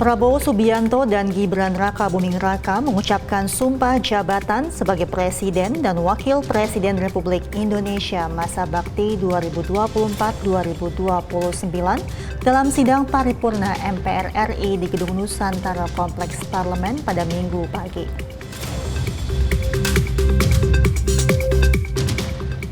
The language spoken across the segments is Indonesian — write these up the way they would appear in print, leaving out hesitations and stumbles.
Prabowo Subianto dan Gibran Raka Buming Raka mengucapkan sumpah jabatan sebagai Presiden dan Wakil Presiden Republik Indonesia masa bakti 2024-2029 dalam sidang paripurna MPR RI di Gedung Nusantara Kompleks Parlemen pada Minggu pagi.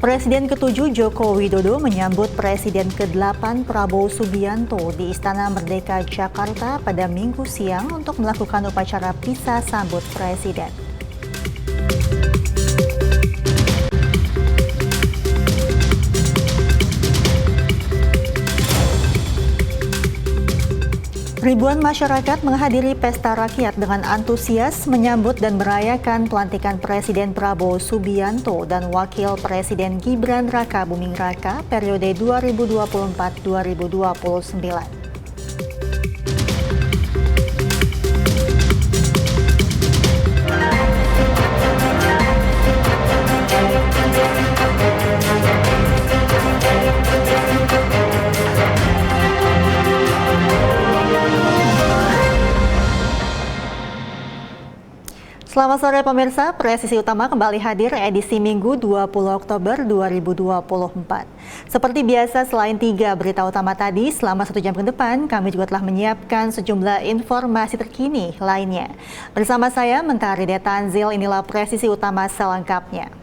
Presiden ke-7 Joko Widodo menyambut Presiden ke-8 Prabowo Subianto di Istana Merdeka Jakarta pada Minggu siang untuk melakukan upacara pisah sambut Presiden. Ribuan masyarakat menghadiri pesta rakyat dengan antusias menyambut dan merayakan pelantikan Presiden Prabowo Subianto dan Wakil Presiden Gibran Raka Buming Raka periode 2024-2029. Selamat sore pemirsa, Presisi Utama kembali hadir edisi Minggu 20 Oktober 2024. Seperti biasa, selain 3 berita utama tadi, selama 1 jam ke depan kami juga telah menyiapkan sejumlah informasi terkini lainnya. Bersama saya, Mentari Detanzil, inilah Presisi Utama selengkapnya.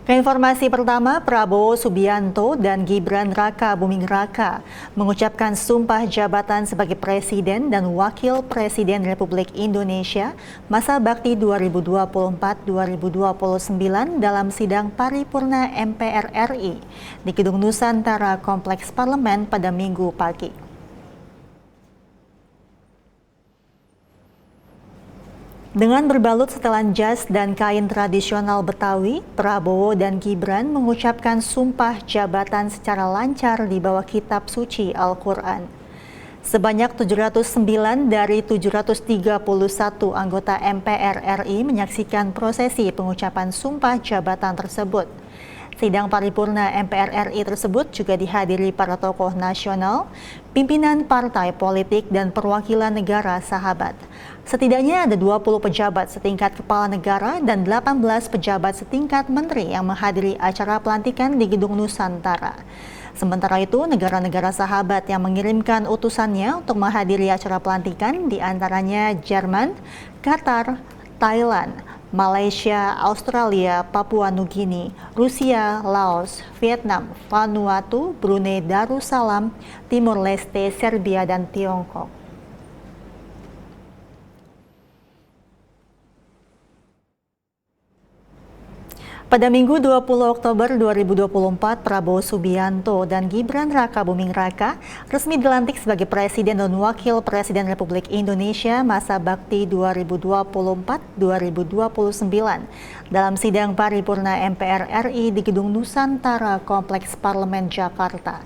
Informasi pertama, Prabowo Subianto dan Gibran Raka Buming Raka mengucapkan sumpah jabatan sebagai Presiden dan Wakil Presiden Republik Indonesia masa bakti 2024-2029 dalam sidang paripurna MPR RI di Gedung Nusantara Kompleks Parlemen pada Minggu pagi. Dengan berbalut setelan jas dan kain tradisional Betawi, Prabowo dan Gibran mengucapkan sumpah jabatan secara lancar di bawah kitab suci Al-Quran. Sebanyak 709 dari 731 anggota MPR RI menyaksikan prosesi pengucapan sumpah jabatan tersebut. Sidang paripurna MPR RI tersebut juga dihadiri para tokoh nasional, pimpinan partai politik dan perwakilan negara sahabat. Setidaknya ada 20 pejabat setingkat kepala negara dan 18 pejabat setingkat menteri yang menghadiri acara pelantikan di Gedung Nusantara. Sementara itu, negara-negara sahabat yang mengirimkan utusannya untuk menghadiri acara pelantikan diantaranya Jerman, Qatar, Thailand, Malaysia, Australia, Papua Nugini, Rusia, Laos, Vietnam, Vanuatu, Brunei Darussalam, Timor Leste, Serbia, dan Tiongkok. Pada Minggu 20 Oktober 2024, Prabowo Subianto dan Gibran Raka Buming Raka resmi dilantik sebagai Presiden dan Wakil Presiden Republik Indonesia masa bakti 2024-2029 dalam sidang paripurna MPR RI di Gedung Nusantara Kompleks Parlemen Jakarta.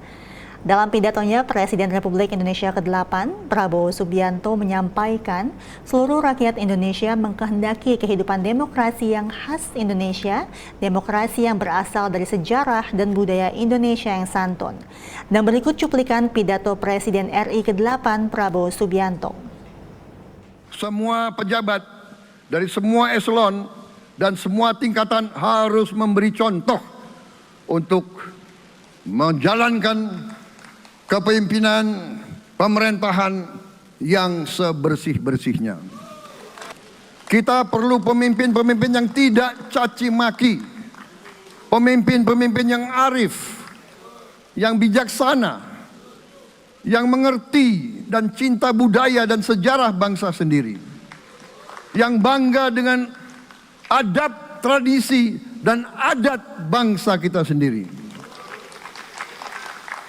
Dalam pidatonya, Presiden Republik Indonesia ke-8, Prabowo Subianto menyampaikan seluruh rakyat Indonesia mengkehendaki kehidupan demokrasi yang khas Indonesia, demokrasi yang berasal dari sejarah dan budaya Indonesia yang santun. Dan berikut cuplikan pidato Presiden RI ke-8, Prabowo Subianto. Semua pejabat dari semua eselon dan semua tingkatan harus memberi contoh untuk menjalankan kepemimpinan pemerintahan yang sebersih-bersihnya. Kita perlu pemimpin-pemimpin yang tidak caci maki, pemimpin-pemimpin yang arif, yang bijaksana, yang mengerti dan cinta budaya dan sejarah bangsa sendiri, yang bangga dengan adab tradisi, dan adat bangsa kita sendiri.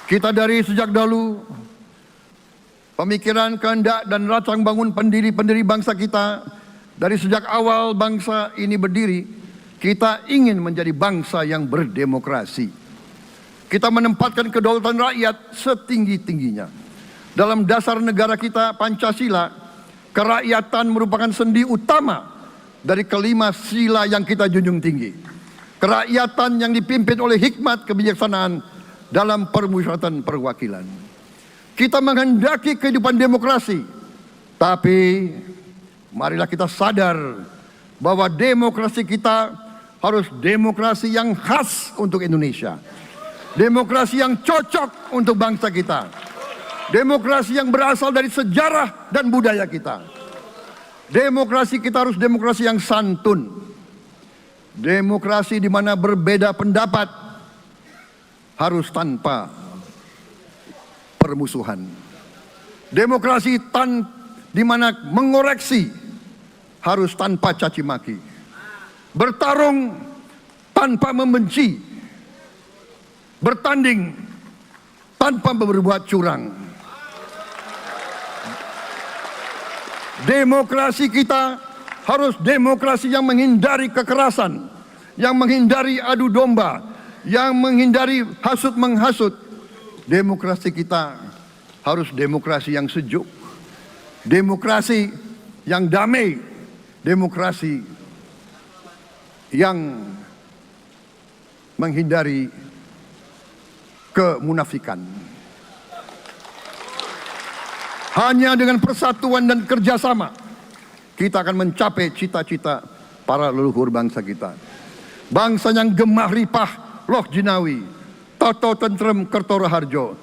Kita dari sejak dahulu, pemikiran, kehendak, dan rancang bangun pendiri-pendiri bangsa kita, dari sejak awal bangsa ini berdiri, kita ingin menjadi bangsa yang berdemokrasi. Kita menempatkan kedaulatan rakyat setinggi-tingginya. Dalam dasar negara kita, Pancasila, kerakyatan merupakan sendi utama dari kelima sila yang kita junjung tinggi. Kerakyatan yang dipimpin oleh hikmat kebijaksanaan dalam permusyawaratan perwakilan. Kita menghendaki kehidupan demokrasi, tapi marilah kita sadar bahwa demokrasi kita harus demokrasi yang khas untuk Indonesia. Demokrasi yang cocok untuk bangsa kita. Demokrasi yang berasal dari sejarah dan budaya kita. Demokrasi kita harus demokrasi yang santun. Demokrasi di mana berbeda pendapat harus tanpa permusuhan. Demokrasi di mana mengoreksi harus tanpa caci maki. Bertarung tanpa membenci. Bertanding tanpa berbuat curang. Demokrasi kita harus demokrasi yang menghindari kekerasan, yang menghindari adu domba, yang menghindari hasut menghasut. Demokrasi kita harus demokrasi yang sejuk, demokrasi yang damai, demokrasi yang menghindari kemunafikan. Hanya dengan persatuan dan kerjasama kita akan mencapai cita-cita para leluhur bangsa kita. Bangsa yang gemah ripah loh jinawi, toto tentrem kertoro harjo.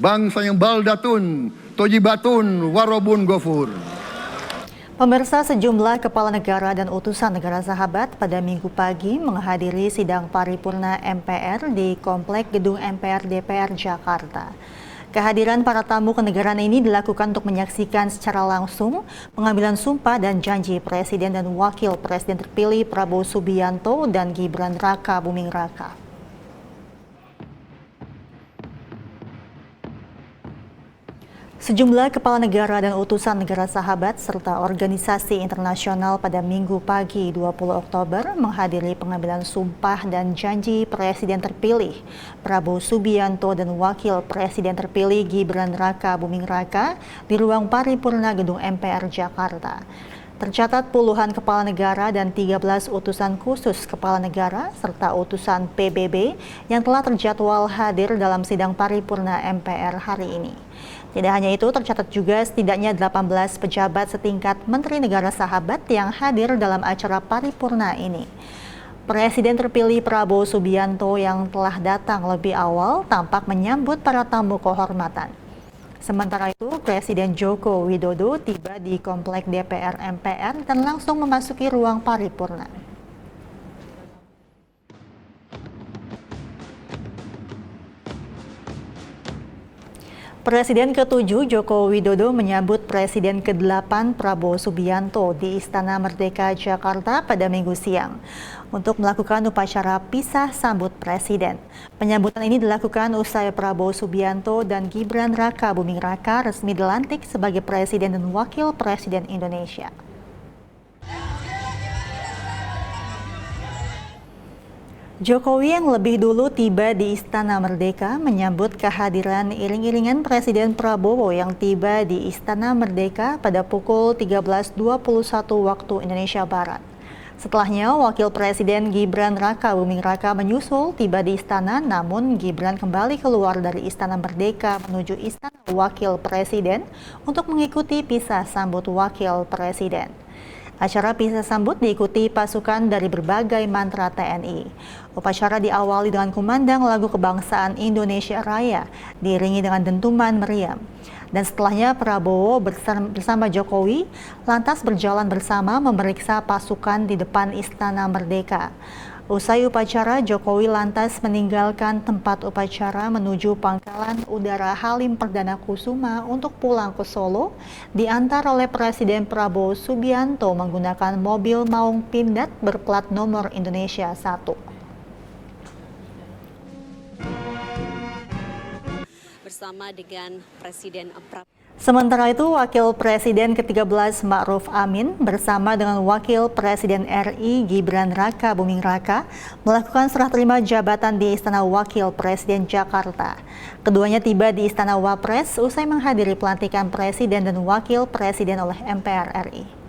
Bangsa yang baldatun, tojibatun, warobun gofur. Pemirsa, sejumlah kepala negara dan utusan negara sahabat pada Minggu pagi menghadiri sidang paripurna MPR di Komplek Gedung MPR DPR Jakarta. Kehadiran para tamu kenegaraan ini dilakukan untuk menyaksikan secara langsung pengambilan sumpah dan janji Presiden dan Wakil Presiden terpilih Prabowo Subianto dan Gibran Raka Buming Raka. Sejumlah kepala negara dan utusan negara sahabat serta organisasi internasional pada Minggu pagi 20 Oktober menghadiri pengambilan sumpah dan janji Presiden terpilih Prabowo Subianto dan Wakil Presiden terpilih Gibran Raka Buming Raka di ruang paripurna Gedung MPR Jakarta. Tercatat puluhan kepala negara dan 13 utusan khusus kepala negara serta utusan PBB yang telah terjadwal hadir dalam sidang paripurna MPR hari ini. Tidak hanya itu, tercatat juga setidaknya 18 pejabat setingkat Menteri Negara Sahabat yang hadir dalam acara paripurna ini. Presiden terpilih Prabowo Subianto yang telah datang lebih awal tampak menyambut para tamu kehormatan. Sementara itu, Presiden Joko Widodo tiba di Komplek DPR MPR dan langsung memasuki ruang paripurna. Presiden ke-7 Joko Widodo menyambut Presiden ke-8 Prabowo Subianto di Istana Merdeka Jakarta pada Minggu siang untuk melakukan upacara pisah sambut Presiden. Penyambutan ini dilakukan usai Prabowo Subianto dan Gibran Raka Buming Raka resmi dilantik sebagai Presiden dan Wakil Presiden Indonesia. Jokowi yang lebih dulu tiba di Istana Merdeka menyambut kehadiran iring-iringan Presiden Prabowo yang tiba di Istana Merdeka pada pukul 13.21 waktu Indonesia Barat. Setelahnya, Wakil Presiden Gibran Raka Buming Raka menyusul tiba di istana, namun Gibran kembali keluar dari Istana Merdeka menuju Istana Wakil Presiden untuk mengikuti pisah sambut Wakil Presiden. Acara pisah sambut diikuti pasukan dari berbagai mantra TNI. Upacara diawali dengan kumandang lagu kebangsaan Indonesia Raya, diiringi dengan dentuman meriam. Dan setelahnya Prabowo bersama Jokowi lantas berjalan bersama memeriksa pasukan di depan Istana Merdeka. Usai upacara, Jokowi lantas meninggalkan tempat upacara menuju Pangkalan Udara Halim Perdana Kusuma untuk pulang ke Solo, diantar oleh Presiden Prabowo Subianto menggunakan mobil maung pindad berplat nomor Indonesia 1. Bersama dengan Presiden Prabowo. Sementara itu, Wakil Presiden ke-13 Ma'ruf Amin bersama dengan Wakil Presiden RI Gibran Raka Buming Raka melakukan serah terima jabatan di Istana Wakil Presiden Jakarta. Keduanya tiba di Istana Wapres usai menghadiri pelantikan Presiden dan Wakil Presiden oleh MPR RI.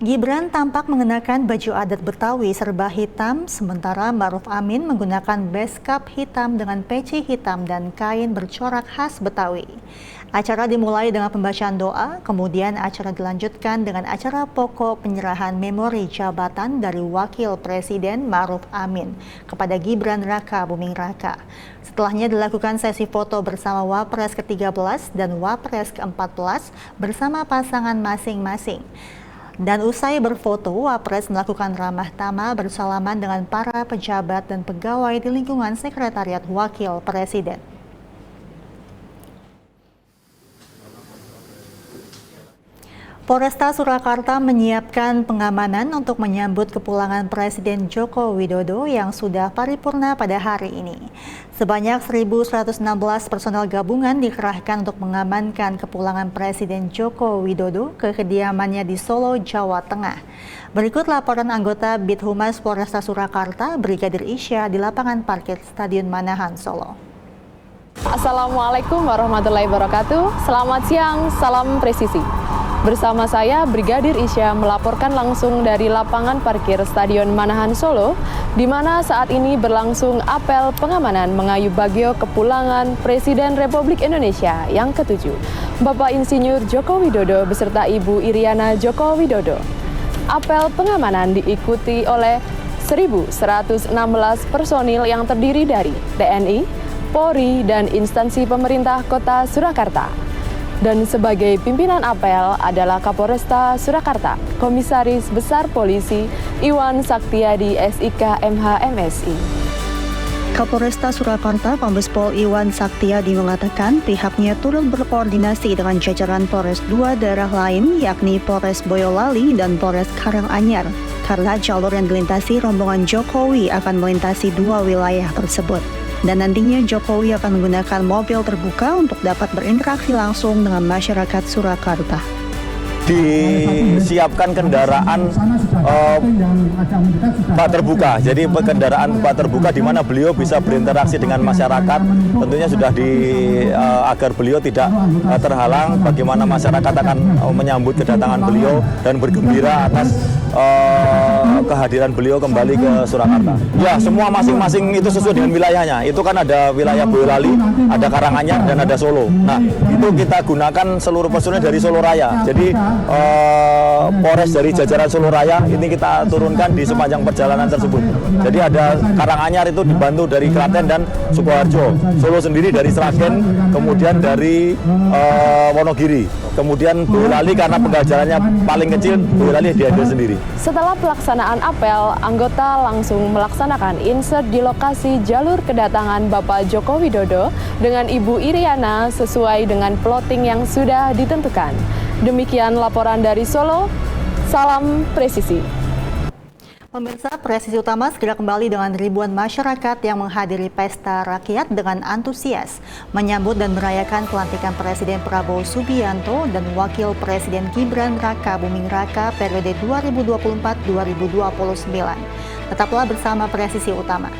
Gibran tampak mengenakan baju adat Betawi serba hitam, sementara Ma'ruf Amin menggunakan beskap hitam dengan peci hitam dan kain bercorak khas Betawi. Acara dimulai dengan pembacaan doa, kemudian acara dilanjutkan dengan acara pokok penyerahan memori jabatan dari Wakil Presiden Ma'ruf Amin kepada Gibran Raka Buming Raka. Setelahnya dilakukan sesi foto bersama Wapres ke-13 dan Wapres ke-14 bersama pasangan masing-masing. Dan usai berfoto, Wapres melakukan ramah tamah bersalaman dengan para pejabat dan pegawai di lingkungan Sekretariat Wakil Presiden. Polresta Surakarta menyiapkan pengamanan untuk menyambut kepulangan Presiden Joko Widodo yang sudah paripurna pada hari ini. Sebanyak 1.116 personel gabungan dikerahkan untuk mengamankan kepulangan Presiden Joko Widodo ke kediamannya di Solo, Jawa Tengah. Berikut laporan anggota Bithumas Polresta Surakarta, Brigadir Isya di lapangan parkir Stadion Manahan, Solo. Assalamualaikum warahmatullahi wabarakatuh. Selamat siang, salam presisi. Bersama saya, Brigadir Isya, melaporkan langsung dari lapangan parkir Stadion Manahan Solo, di mana saat ini berlangsung apel pengamanan mengayu bagio kepulangan Presiden Republik Indonesia yang ke-7, Bapak Insinyur Joko Widodo beserta Ibu Iriana Joko Widodo. Apel pengamanan diikuti oleh 1.116 personil yang terdiri dari TNI, Polri, dan instansi pemerintah Kota Surakarta. Dan sebagai pimpinan apel adalah Kapolresta Surakarta, Komisaris Besar Polisi Iwan Saktiadi SIK MH MSI. Kapolresta Surakarta Kombes Pol Iwan Saktiadi mengatakan pihaknya turut berkoordinasi dengan jajaran Polres 2 daerah lain yakni Polres Boyolali dan Polres Karanganyar karena jalur yang dilintasi rombongan Jokowi akan melintasi 2 wilayah tersebut. Dan nantinya Jokowi akan menggunakan mobil terbuka untuk dapat berinteraksi langsung dengan masyarakat Surakarta. Disiapkan kendaraan bak terbuka, jadi kendaraan bak terbuka di mana beliau bisa berinteraksi dengan masyarakat. Tentunya sudah agar beliau tidak terhalang, bagaimana masyarakat akan menyambut kedatangan beliau dan bergembira atas kehadiran beliau kembali ke Surakarta. Ya, semua masing-masing itu sesuai dengan wilayahnya. Itu kan ada wilayah Boyolali, ada Karanganyar, dan ada Solo. Nah, itu kita gunakan seluruh personil dari Solo Raya. Jadi Polres dari jajaran Solo Raya ini kita turunkan di sepanjang perjalanan tersebut. Jadi ada Karanganyar itu dibantu dari Klaten dan Sukoharjo, Solo sendiri dari Sragen, kemudian dari Wonogiri, kemudian Boyolali karena penggajarannya paling kecil, Boyolali diambil sendiri. Setelah pelaksanaan apel, anggota langsung melaksanakan insert di lokasi jalur kedatangan Bapak Joko Widodo dengan Ibu Iriana sesuai dengan plotting yang sudah ditentukan. Demikian laporan dari Solo, salam presisi. Pemirsa, Presisi Utama segera kembali dengan ribuan masyarakat yang menghadiri pesta rakyat dengan antusias menyambut dan merayakan pelantikan Presiden Prabowo Subianto dan Wakil Presiden Gibran Raka Buming Raka periode 2024-2029. Tetaplah bersama Presisi Utama.